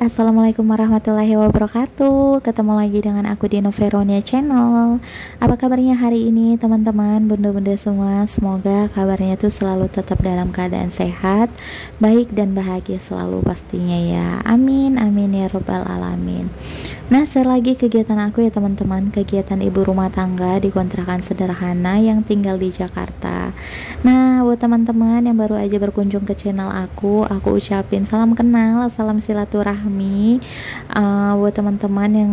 Assalamualaikum warahmatullahi wabarakatuh. Ketemu lagi dengan aku di Noveronia Channel. Apa kabarnya hari ini teman-teman, bunda-bunda semua? Semoga kabarnya tuh selalu tetap dalam keadaan sehat, baik dan bahagia selalu pastinya ya. Amin, amin ya robbal alamin. Nah, selagi kegiatan aku ya teman-teman, kegiatan ibu rumah tangga di kontrakan sederhana yang tinggal di Jakarta. Nah, buat teman-teman yang baru aja berkunjung ke channel aku ucapin salam kenal, salam silaturahmi. Buat teman-teman yang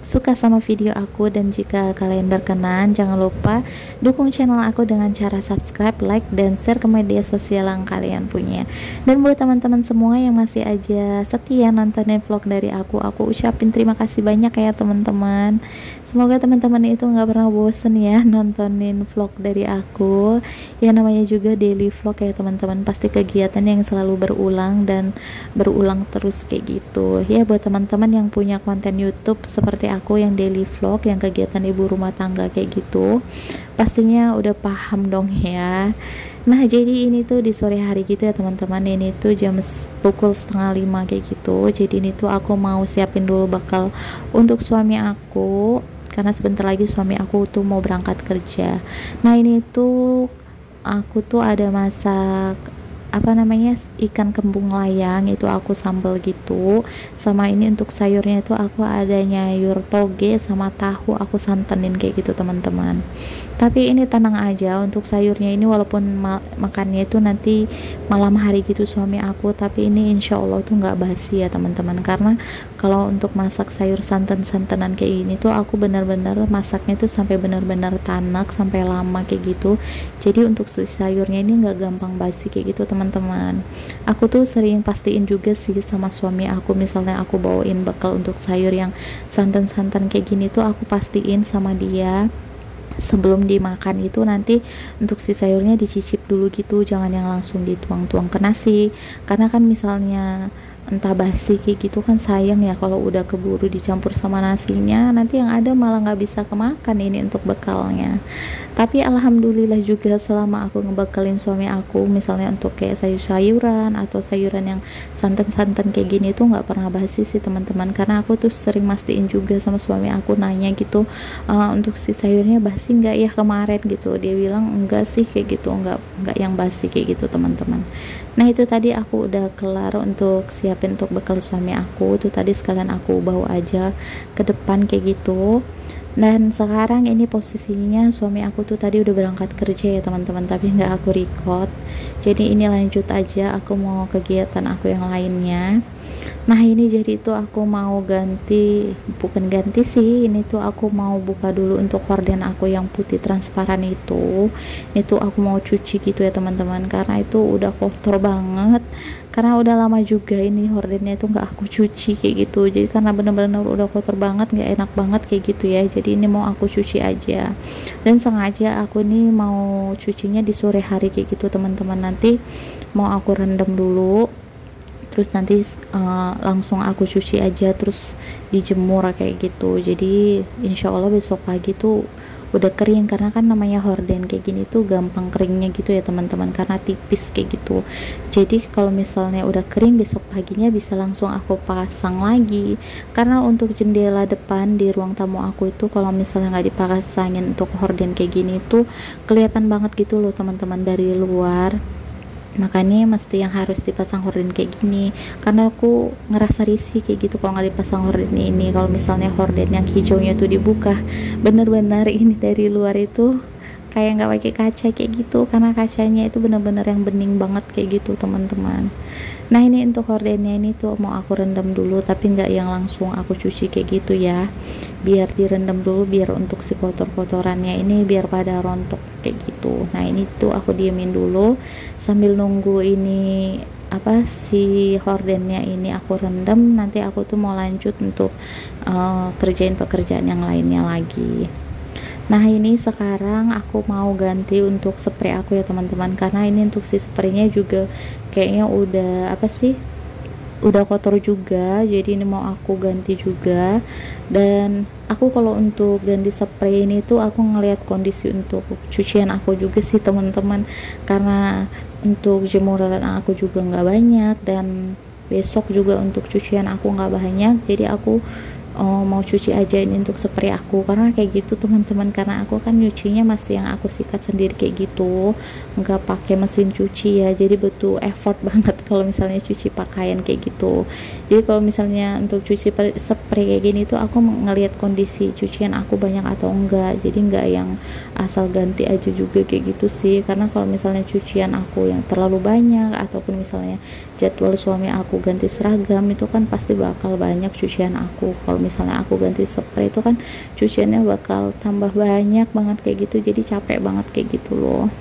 suka sama video aku, dan jika kalian berkenan, jangan lupa dukung channel aku dengan cara subscribe, like, dan share ke media sosial yang kalian punya. Dan buat teman-teman semua yang masih aja setia nontonin vlog dari aku ucapin terima kasih banyak ya teman-teman. Semoga teman-teman itu nggak pernah bosen ya nontonin vlog dari aku. Ya namanya juga daily vlog ya teman-teman, pasti kegiatan yang selalu berulang dan berulang terus kayak gitu ya. Buat teman-teman yang punya konten YouTube seperti aku yang daily vlog, yang kegiatan ibu rumah tangga kayak gitu, pastinya udah paham dong ya. Nah, jadi ini tuh di sore hari gitu ya teman-teman, ini tuh jam pukul 4:30 kayak gitu. Jadi ini tuh aku mau siapin dulu bakal untuk suami aku, karena sebentar lagi suami aku tuh mau berangkat kerja. Nah, ini tuh aku tuh ada masak ikan kembung layang, itu aku sambal gitu. Sama ini untuk sayurnya itu aku ada nyayur toge sama tahu, aku santenin kayak gitu teman-teman. Tapi ini tenang aja, untuk sayurnya ini walaupun makannya itu nanti malam hari gitu suami aku, tapi ini insya Allah tuh nggak basi ya teman-teman. Karena kalau untuk masak sayur santan-santanan kayak gini tuh aku benar-benar masaknya tuh sampai benar-benar tanak, sampai lama kayak gitu. Jadi untuk sayurnya ini nggak gampang basi kayak gitu teman-teman. Aku tuh sering pastiin juga sih sama suami aku, misalnya aku bawain bekal untuk sayur yang santan-santan kayak gini tuh aku pastiin sama dia sebelum dimakan itu nanti untuk si sayurnya dicicip dulu gitu, jangan yang langsung dituang-tuang ke nasi. Karena kan misalnya entah basi kayak gitu kan sayang ya, kalau udah keburu dicampur sama nasinya nanti yang ada malah nggak bisa kemakan ini untuk bekalnya. Tapi alhamdulillah juga selama aku ngebekalin suami aku misalnya untuk kayak sayur-sayuran atau sayuran yang santan-santan kayak gini tuh nggak pernah basi sih teman-teman. Karena aku tuh sering mastiin juga sama suami aku, nanya gitu, untuk si sayurnya basi nggak ya kemarin gitu. Dia bilang enggak sih kayak gitu, enggak yang basi kayak gitu teman-teman. Nah, itu tadi aku udah kelar untuk siapin untuk bekal suami aku tuh, tadi sekalian aku bawa aja ke depan kayak gitu. Dan sekarang ini posisinya suami aku tuh tadi udah berangkat kerja ya teman-teman, tapi nggak aku record. Jadi ini lanjut aja, aku mau kegiatan aku yang lainnya. Nah, ini jadi tuh aku mau bukan ganti sih, ini tuh aku mau buka dulu untuk horden aku yang putih transparan itu. Ini tuh aku mau cuci gitu ya teman-teman, karena itu udah kotor banget. Karena udah lama juga ini hordennya itu nggak aku cuci kayak gitu. Jadi karena bener-bener udah kotor banget, nggak enak banget kayak gitu ya. Jadi ini mau aku cuci aja. Dan sengaja aku nih mau cucinya di sore hari kayak gitu teman-teman. Nanti mau aku rendam dulu, terus nanti langsung aku cuci aja, terus dijemur kayak gitu. Jadi insya Allah besok pagi tuh udah kering, karena kan namanya horden kayak gini tuh gampang keringnya gitu ya teman-teman, karena tipis kayak gitu. Jadi kalau misalnya udah kering besok paginya bisa langsung aku pasang lagi. Karena untuk jendela depan di ruang tamu aku itu kalau misalnya nggak dipasangin untuk horden kayak gini tuh kelihatan banget gitu loh teman-teman dari luar. Makanya mesti yang harus dipasang horden kayak gini, karena aku ngerasa risih kayak gitu kalau nggak dipasang horden ini. Kalau misalnya horden yang hijaunya tuh dibuka, bener-bener ini dari luar itu kayak nggak pakai kaca kayak gitu, karena kacanya itu bener-bener yang bening banget kayak gitu teman-teman. Nah, ini untuk hordennya ini tuh mau aku rendam dulu, tapi nggak yang langsung aku cuci kayak gitu ya, biar direndam dulu, biar untuk si kotor-kotorannya ini biar pada rontok kayak gitu. Nah, ini tuh aku diemin dulu sambil nunggu ini si hordennya ini aku rendam. Nanti aku tuh mau lanjut untuk kerjain pekerjaan yang lainnya lagi. Nah, ini sekarang aku mau ganti untuk spray aku ya teman-teman, karena ini untuk si spraynya juga kayaknya udah kotor juga. Jadi ini mau aku ganti juga. Dan aku kalau untuk ganti spray ini tuh aku ngelihat kondisi untuk cucian aku juga sih teman-teman, karena untuk jemuran aku juga nggak banyak dan besok juga untuk cucian aku nggak banyak, jadi aku mau cuci aja ini untuk spray aku, karena kayak gitu teman-teman, karena aku kan nyucinya masih yang aku sikat sendiri kayak gitu, nggak pakai mesin cuci ya, jadi butuh effort banget kalau misalnya cuci pakaian kayak gitu. Jadi kalau misalnya untuk cuci spray kayak gini tuh aku ngelihat kondisi cucian aku banyak atau enggak, jadi nggak yang asal ganti aja juga kayak gitu sih, karena kalau misalnya cucian aku yang terlalu banyak ataupun misalnya jadwal suami aku ganti seragam itu kan pasti bakal banyak cucian aku. Kalau misalnya aku ganti spray itu kan cuciannya bakal tambah banyak banget kayak gitu, jadi capek banget kayak gitu loh.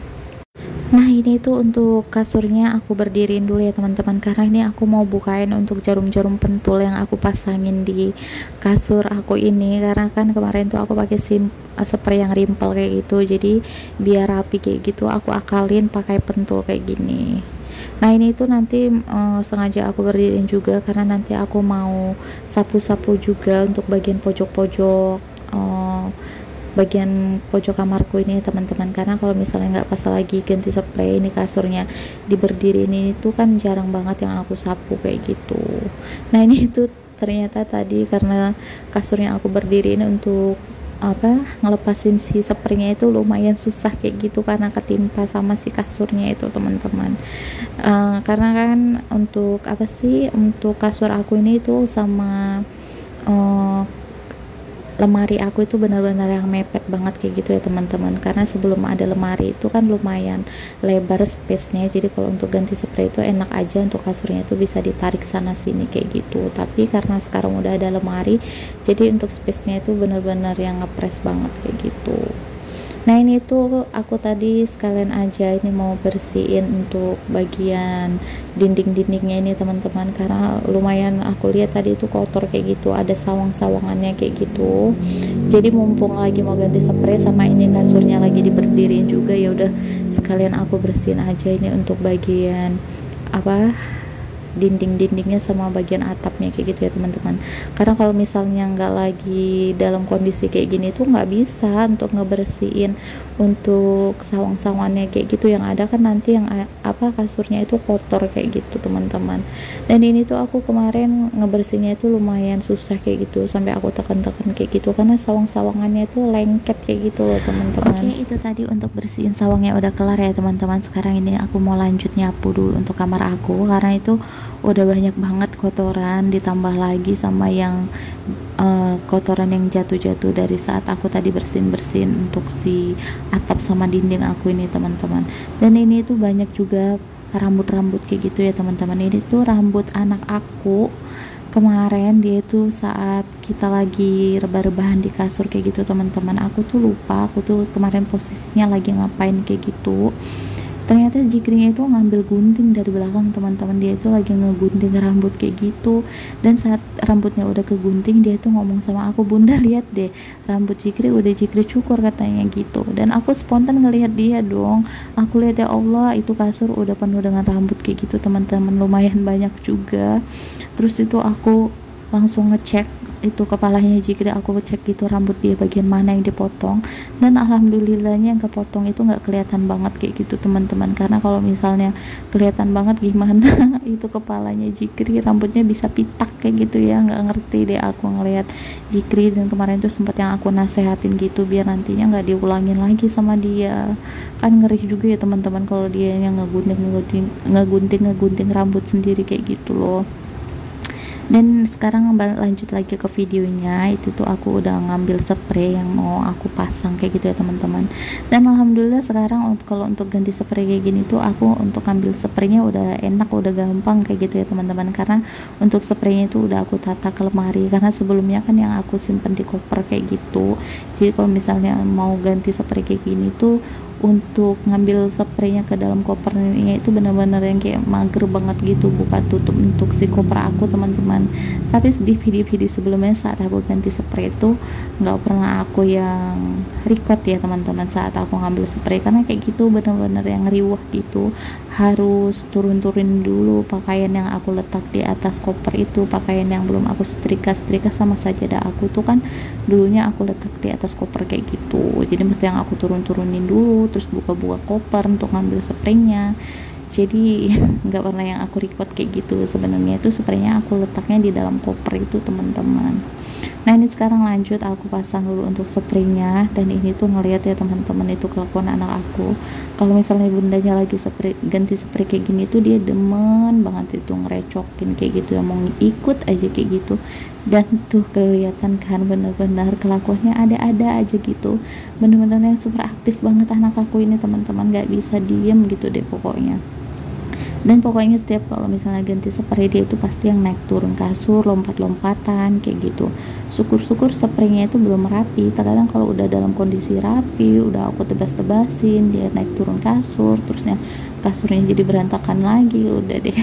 Nah ini tuh untuk kasurnya aku berdiriin dulu ya teman-teman, karena ini aku mau bukain untuk jarum-jarum pentul yang aku pasangin di kasur aku ini, karena kan kemarin tuh aku pakai spray yang rimpel kayak gitu, jadi biar rapi kayak gitu aku akalin pakai pentul kayak gini. Nah ini tuh nanti sengaja aku berdiriin juga karena nanti aku mau sapu-sapu juga untuk bagian pojok-pojok, bagian pojok kamarku ini teman-teman, karena kalau misalnya nggak pas lagi ganti spray ini kasurnya diberdiri ini tuh kan jarang banget yang aku sapu kayak gitu. Nah ini tuh ternyata tadi karena kasurnya aku berdiri ini untuk ngelepasin si spraynya itu lumayan susah kayak gitu karena ketimpa sama si kasurnya itu teman-teman. Karena kan untuk untuk kasur aku ini itu sama lemari aku itu benar-benar yang mepet banget kayak gitu ya teman-teman, karena sebelum ada lemari itu kan lumayan lebar space-nya, jadi kalau untuk ganti spray itu enak aja untuk kasurnya itu bisa ditarik sana sini kayak gitu. Tapi karena sekarang udah ada lemari, jadi untuk space-nya itu benar-benar yang ngepres banget kayak gitu. Nah ini tuh aku tadi sekalian aja ini mau bersihin untuk bagian dinding-dindingnya ini teman-teman, karena lumayan aku lihat tadi itu kotor kayak gitu, ada sawang-sawangannya kayak gitu. Jadi mumpung lagi mau ganti spray sama ini kasurnya lagi diberdiriin juga, ya udah sekalian aku bersihin aja ini untuk bagian dinding-dindingnya sama bagian atapnya kayak gitu ya teman-teman. Karena kalau misalnya nggak lagi dalam kondisi kayak gini tuh nggak bisa untuk ngebersihin untuk sawang-sawangannya kayak gitu, yang ada kan nanti yang kasurnya itu kotor kayak gitu teman-teman. Dan ini tuh aku kemarin ngebersihnya itu lumayan susah kayak gitu, sampai aku tekan-tekan kayak gitu karena sawang-sawangannya itu lengket kayak gitu loh teman-teman. Oke, itu tadi untuk bersihin sawangnya udah kelar ya teman-teman. Sekarang ini aku mau lanjut nyapu dulu untuk kamar aku, karena itu udah banyak banget kotoran ditambah lagi sama yang kotoran yang jatuh-jatuh dari saat aku tadi bersihin untuk si atap sama dinding aku ini teman-teman. Dan ini tuh banyak juga rambut-rambut kayak gitu ya teman-teman. Ini tuh rambut anak aku kemarin, dia tuh saat kita lagi rebah-rebahan di kasur kayak gitu teman-teman. Aku tuh lupa aku tuh kemarin posisinya lagi ngapain kayak gitu. Ternyata Jikrinya itu ngambil gunting dari belakang teman-teman, dia itu lagi ngegunting rambut kayak gitu. Dan saat rambutnya udah kegunting, dia itu ngomong sama aku, "Bunda lihat deh, rambut Jikri udah Jikri cukur," katanya gitu. Dan aku spontan ngelihat dia dong, aku lihat ya Allah, itu kasur udah penuh dengan rambut kayak gitu teman-teman, lumayan banyak juga. Terus itu aku langsung ngecek itu kepalanya Jikri, aku cek gitu rambut dia bagian mana yang dipotong, dan alhamdulillahnya yang kepotong itu nggak kelihatan banget kayak gitu teman-teman. Karena kalau misalnya kelihatan banget gimana itu kepalanya Jikri, rambutnya bisa pitak kayak gitu ya, nggak ngerti deh aku ngelihat Jikri. Dan kemarin tuh sempat yang aku nasehatin gitu biar nantinya nggak diulangin lagi sama dia, kan ngeri juga ya teman-teman kalau dia yang ngegunting rambut sendiri kayak gitu loh. Dan sekarang lanjut lagi ke videonya. Itu tuh aku udah ngambil spray yang mau aku pasang kayak gitu ya teman-teman. Dan alhamdulillah sekarang kalau untuk ganti spray kayak gini tuh aku untuk ngambil spraynya udah enak, udah gampang kayak gitu ya teman-teman. Karena untuk spraynya itu udah aku tata ke lemari, karena sebelumnya kan yang aku simpen di koper kayak gitu. Jadi kalau misalnya mau ganti spray kayak gini tuh untuk ngambil spraynya ke dalam kopernya itu benar-benar yang kayak mager banget gitu, buka tutup untuk si koper aku teman-teman. Tapi di video-video sebelumnya saat aku ganti spray itu nggak pernah aku yang record ya teman-teman saat aku ngambil spray, karena kayak gitu benar-benar yang riuh gitu, harus turun-turunin dulu pakaian yang aku letak di atas koper itu, pakaian yang belum aku setrika sama sajadah aku tuh kan dulunya aku letak di atas koper kayak gitu. Jadi mesti yang aku turun-turunin dulu, terus buka-buka koper untuk ngambil spraynya. jadi nggak pernah yang aku record kayak gitu. Sebenarnya itu spraynya aku letaknya di dalam koper itu teman-teman. Nah ini sekarang lanjut aku pasang dulu untuk spraynya. Dan ini tuh ngeliat ya teman-teman, itu kelakuan anak aku. Kalau misalnya bundanya lagi ganti spray kayak gini tuh dia demen banget itu ngerecokin kayak gitu ya, mau ikut aja kayak gitu. Dan tuh kelihatan kan bener-bener kelakuannya ada-ada aja gitu, bener-bener yang super aktif banget anak aku ini teman-teman, nggak bisa diem gitu deh pokoknya. Dan pokoknya setiap kalau misalnya ganti spray dia itu pasti yang naik turun kasur, lompat-lompatan kayak gitu. Syukur-syukur spraynya itu belum rapi. Terkadang kalau udah dalam kondisi rapi, udah aku tebas-tebasin, dia naik turun kasur, terusnya kasurnya jadi berantakan lagi, udah deh.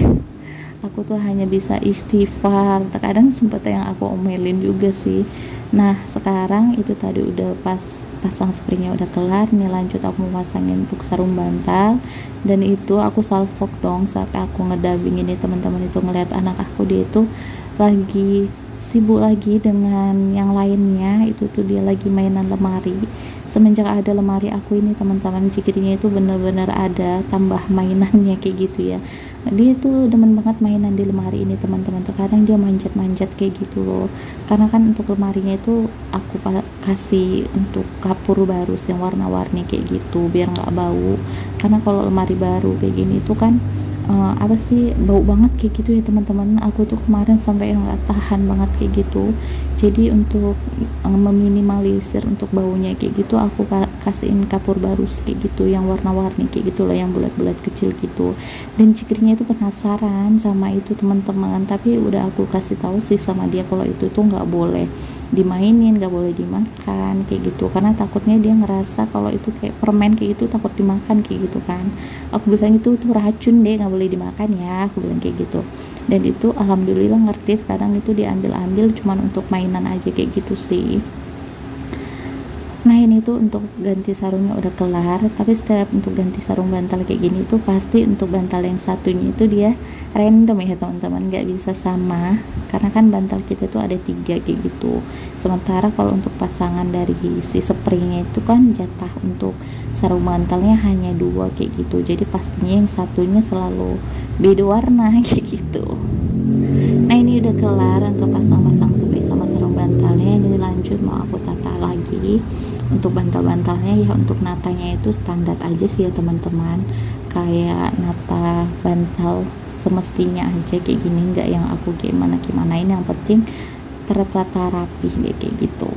Aku tuh hanya bisa istighfar. Terkadang sempet yang aku omelin juga sih. Nah sekarang itu tadi udah pas pasang spraynya udah kelar, nih lanjut aku mau pasangin untuk sarung bantal. Dan itu aku salfok dong saat aku ngedubbing ini teman-teman, itu ngeliat anak aku dia itu lagi sibuk lagi dengan yang lainnya. Itu tuh dia lagi mainan lemari. Semenjak ada lemari aku ini teman-teman, cikirinya itu bener-bener ada tambah mainannya kayak gitu ya. Dia tuh demen banget mainan di lemari ini teman-teman. Terkadang dia manjat-manjat kayak gitu loh, karena kan untuk lemarinya itu aku kasih untuk kapur baru yang warna-warni kayak gitu biar nggak bau. Karena kalau lemari baru kayak gini tuh kan apa sih, bau banget kayak gitu ya teman-teman. Aku tuh kemarin sampai nggak tahan banget kayak gitu. Jadi untuk meminimalisir untuk baunya kayak gitu, aku kasihin kapur baru kayak gitu yang warna-warni kayak gitu loh, yang bulat-bulat kecil gitu. Dan cikrinya itu penasaran sama itu teman-teman, tapi udah aku kasih tahu sih sama dia kalau itu tuh nggak boleh dimainin, nggak boleh dimakan kayak gitu, karena takutnya dia ngerasa kalau itu kayak permen kayak gitu, takut dimakan kayak gitu kan. Aku bilang itu tuh racun deh, nggak boleh dimakan ya, aku bilang kayak gitu. Dan itu alhamdulillah ngerti, kadang itu diambil-ambil cuman untuk mainan aja kayak gitu sih. Nah ini tuh untuk ganti sarungnya udah kelar, tapi setiap untuk ganti sarung bantal kayak gini tuh pasti untuk bantal yang satunya itu dia random ya teman-teman, nggak bisa sama, karena kan bantal kita tuh ada 3 kayak gitu. Sementara kalau untuk pasangan dari si spraynya itu kan jatah untuk sarung bantalnya hanya 2 kayak gitu, jadi pastinya yang satunya selalu beda warna kayak gitu. Nah ini udah kelar untuk pasang-pasang spray sama sarung bantalnya. Ini lanjut mau aku tata lagi. Untuk bantal-bantalnya ya, untuk natanya itu standar aja sih ya teman-teman, kayak nata bantal semestinya aja kayak gini, nggak yang aku gimanain, yang penting tertata rapi kayak gitu.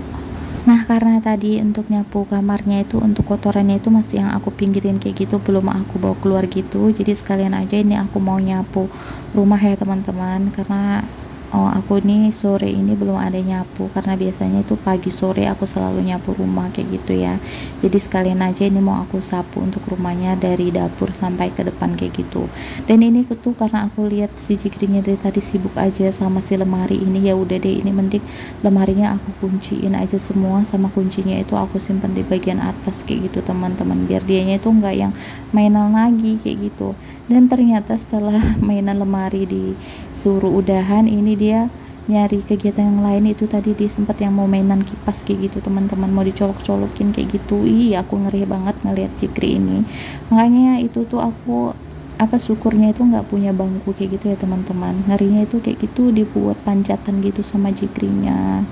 Nah karena tadi untuk nyapu kamarnya itu untuk kotorannya itu masih yang aku pinggirin kayak gitu, belum aku bawa keluar gitu, jadi sekalian aja ini aku mau nyapu rumah ya teman-teman. Karena aku nih sore ini belum ada nyapu, karena biasanya itu pagi sore aku selalu nyapu rumah kayak gitu ya. Jadi sekalian aja ini mau aku sapu untuk rumahnya dari dapur sampai ke depan kayak gitu. Dan ini tuh karena aku lihat si Jikrinya dari tadi sibuk aja sama si lemari ini, ya udah deh ini mending lemarinya aku kunciin aja semua, sama kuncinya itu aku simpan di bagian atas kayak gitu teman-teman, biar dianya itu nggak yang mainan lagi kayak gitu. Dan ternyata setelah mainan lemari disuruh udahan, ini dia nyari kegiatan yang lain. Itu tadi dia sempat yang mau mainan kipas kayak gitu teman-teman, mau dicolok-colokin kayak gitu. Aku ngeri banget ngelihat Cikri ini. Makanya itu tuh aku syukurnya itu nggak punya bangku kayak gitu ya teman-teman. Ngerinya itu kayak gitu dibuat panjatan gitu sama Cikrinya.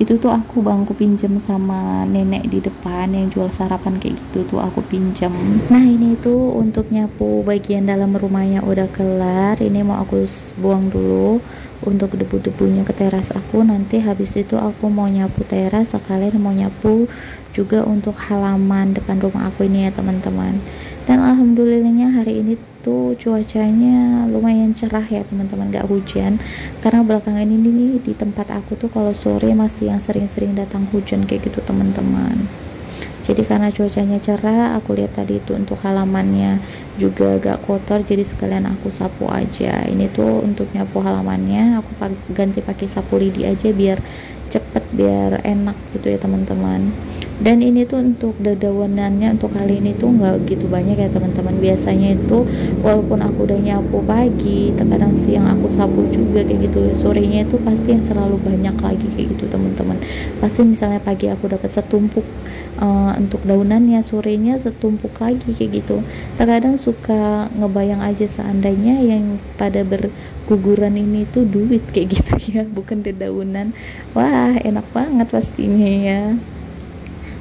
Itu tuh aku bangku pinjem sama nenek di depan yang jual sarapan kayak gitu tuh aku pinjam. Nah ini tuh untuk nyapu bagian dalam rumahnya udah kelar. Ini mau aku buang dulu untuk debu-debunya ke teras aku. Nanti habis itu aku mau nyapu teras, sekalian mau nyapu juga untuk halaman depan rumah aku ini ya teman-teman. Dan alhamdulillahnya hari ini tuh cuacanya lumayan cerah ya teman-teman, gak hujan. Karena belakangan ini nih di tempat aku tuh kalau sore masih yang sering-sering datang hujan kayak gitu teman-teman. Jadi karena cuacanya cerah, aku lihat tadi itu untuk halamannya juga agak kotor, jadi sekalian aku sapu aja. Ini tuh untuk nyapu halamannya aku ganti pakai sapu lidi aja biar cepet, biar enak gitu ya teman-teman. Dan ini tuh untuk dedaunan,nya untuk kali ini tuh nggak gitu banyak ya teman-teman. Biasanya itu walaupun aku udah nyapu pagi, terkadang siang aku sapu juga kayak gitu, sorenya itu pasti yang selalu banyak lagi kayak gitu teman-teman. Pasti misalnya pagi aku dapat setumpuk untuk daunannya, sorenya setumpuk lagi kayak gitu. Terkadang suka ngebayang aja seandainya yang pada berguguran ini tuh duit kayak gitu ya, bukan dedaunan. Wah, enak banget pastinya ya.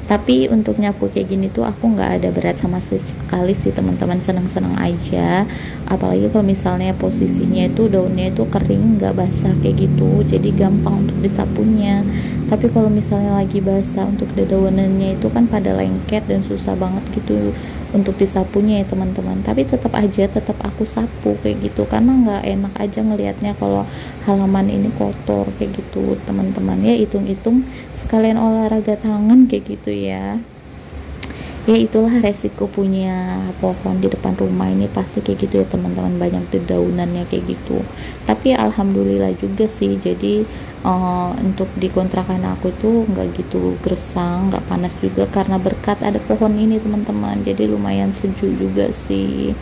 Tapi untuk nyapu kayak gini tuh aku nggak ada berat sama sekali sih teman-teman, senang-senang aja. Apalagi kalau misalnya posisinya itu daunnya itu kering nggak basah kayak gitu, jadi gampang untuk disapunya. Tapi kalau misalnya lagi basah, untuk daunannya itu kan pada lengket dan susah banget gitu untuk disapunya ya teman-teman. Tapi tetap aja tetap aku sapu kayak gitu, karena nggak enak aja ngelihatnya kalau halaman ini kotor kayak gitu teman-teman ya. Hitung-hitung sekalian olahraga tangan kayak gitu ya. Ya itulah resiko punya pohon di depan rumah ini, pasti kayak gitu ya teman-teman, banyak dedaunannya kayak gitu. Tapi alhamdulillah juga sih, jadi untuk di kontrakan aku tuh nggak gitu gersang, nggak panas juga, karena berkat ada pohon ini teman-teman, jadi lumayan sejuk juga sih.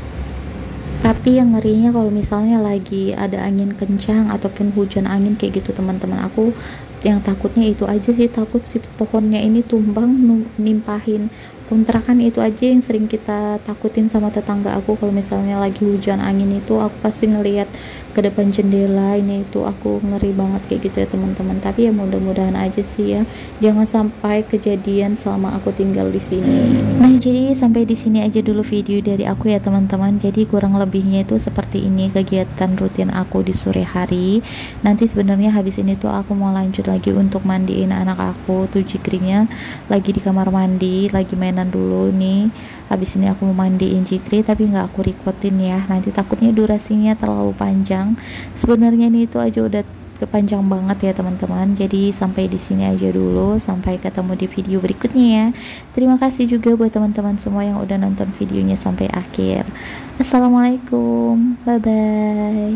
Tapi yang ngerinya kalau misalnya lagi ada angin kencang ataupun hujan angin kayak gitu teman-teman, aku yang takutnya itu aja sih, takut si pohonnya ini tumbang nimpahin kontrakan. Itu aja yang sering kita takutin sama tetangga aku. Kalau misalnya lagi hujan angin itu aku pasti ngelihat ke depan jendela, ini itu aku ngeri banget kayak gitu ya teman-teman. Tapi ya mudah-mudahan aja sih ya, jangan sampai kejadian selama aku tinggal di sini. Nah, jadi sampai di sini aja dulu video dari aku ya teman-teman. Jadi kurang lebihnya itu seperti ini kegiatan rutin aku di sore hari. Nanti sebenarnya habis ini tuh aku mau lanjut lagi untuk mandiin anak aku tuh, Jikrinya lagi di kamar mandi, lagi mainan dulu nih. Habis ini aku mau mandiin Jikri, tapi nggak aku recordin ya, nanti takutnya durasinya terlalu panjang. Sebenarnya ini itu aja udah kepanjang banget ya teman-teman. Jadi sampai di sini aja dulu, sampai ketemu di video berikutnya ya. Terima kasih juga buat teman-teman semua yang udah nonton videonya sampai akhir. Assalamualaikum, bye bye.